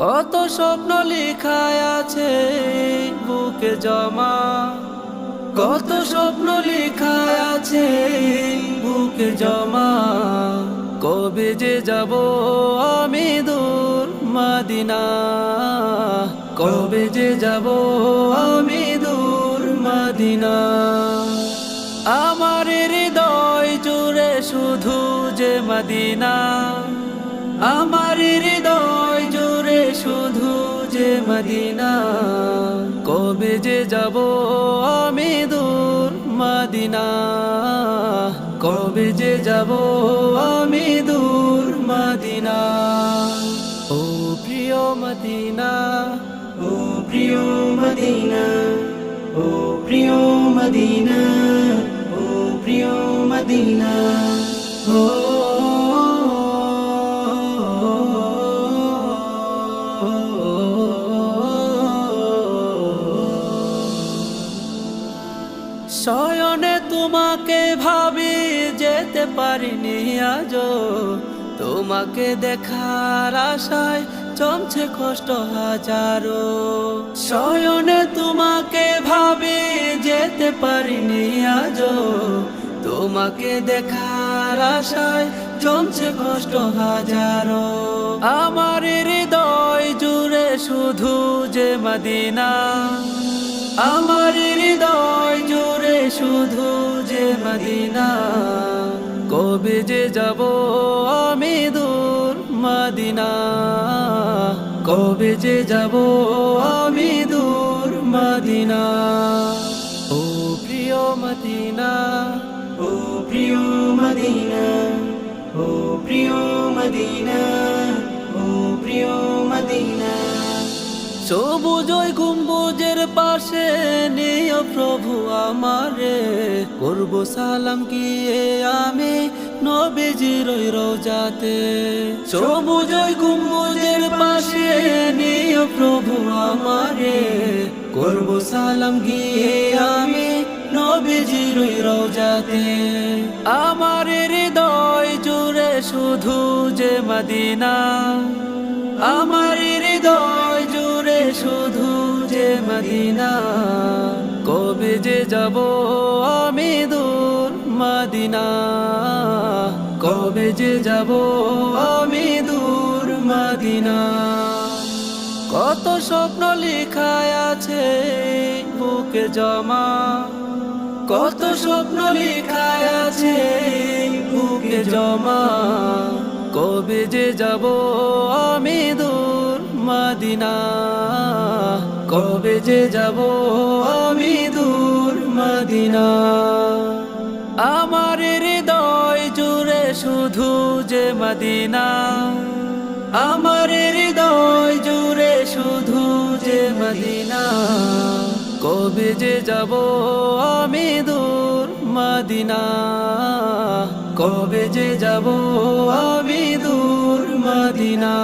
কত স্বপ্ন লেখা আছে বুকে জমা, কত স্বপ্ন লেখা আছে বুকে জমা। কবে যে যাব আমি দূর মদিনা, কবে যে যাব আমি দূর মদিনা। আমার হৃদয় জুড়ে শুধু যে মদিনা, আমার হৃদয় জুড়ে শুধু যে মদিনা। কবে যে যাব আমি দূর মদিনা, কবে যে যাব আমি দূর মদিনা। ও প্রিয় মদিনা, ও প্রিয় মদিনা, ও প্রিয় মদিনা, ও প্রিয় মদিনা। ও শয়নে তোমাকে ভাবি যেতে পারিনি আজো, তোমাকে দেখার আশায় জমছে কষ্ট হাজারো। শয়নে তোমাকে ভাবি যেতে পারিনি আজো, তোমাকে দেখার আশায় জমছে কষ্ট হাজারো। আমার হৃদয় জুড়ে শুধু যে মদিনা, আমার হৃদয় জুড়ে শুধু যে মদিনা। কবে যে যাব আমি দূর মদিনা, কবে যে যাব আমি দূর মদিনা। ও প্রিয় মদিনা, ও প্রিয় মদিনা, ও প্রিয় মদিনা, ও প্রিয় মদিনা। সবুজ ওই গম্বুজের পাশে নিও প্রভু আমারে, করব সালাম গিয়ে আমি নবীজির ওই রওজাতে। সবুজ ওই গম্বুজের পাশে নিও প্রভু আমারে, করব সালাম গিয়ে আমি নবীজির ওই রওজাতে। আমার হৃদয় জুড়ে শুধু যে মদিনা, আমার হৃদয় জুড়ে শুধু যে মদিনা। কবে যে যাব আমি দূর মদিনা, কবে যে যাব আমি দূর মদিনা। কত স্বপ্ন লেখা আছে বুকে জমা, কত স্বপ্ন লেখা আছে বুকে জমা। কবে যে যাব আমি দূর মদিনা, কবে যে যাব আমি দূর মদিনা। আমার হৃদয় জুড়ে শুধু যে মদিনা, আমার হৃদয় জুড়ে শুধু যে মদিনা। কবে যে যাব আমি দূর মদিনা, কবে যে যাব আমি দূর মদিনা।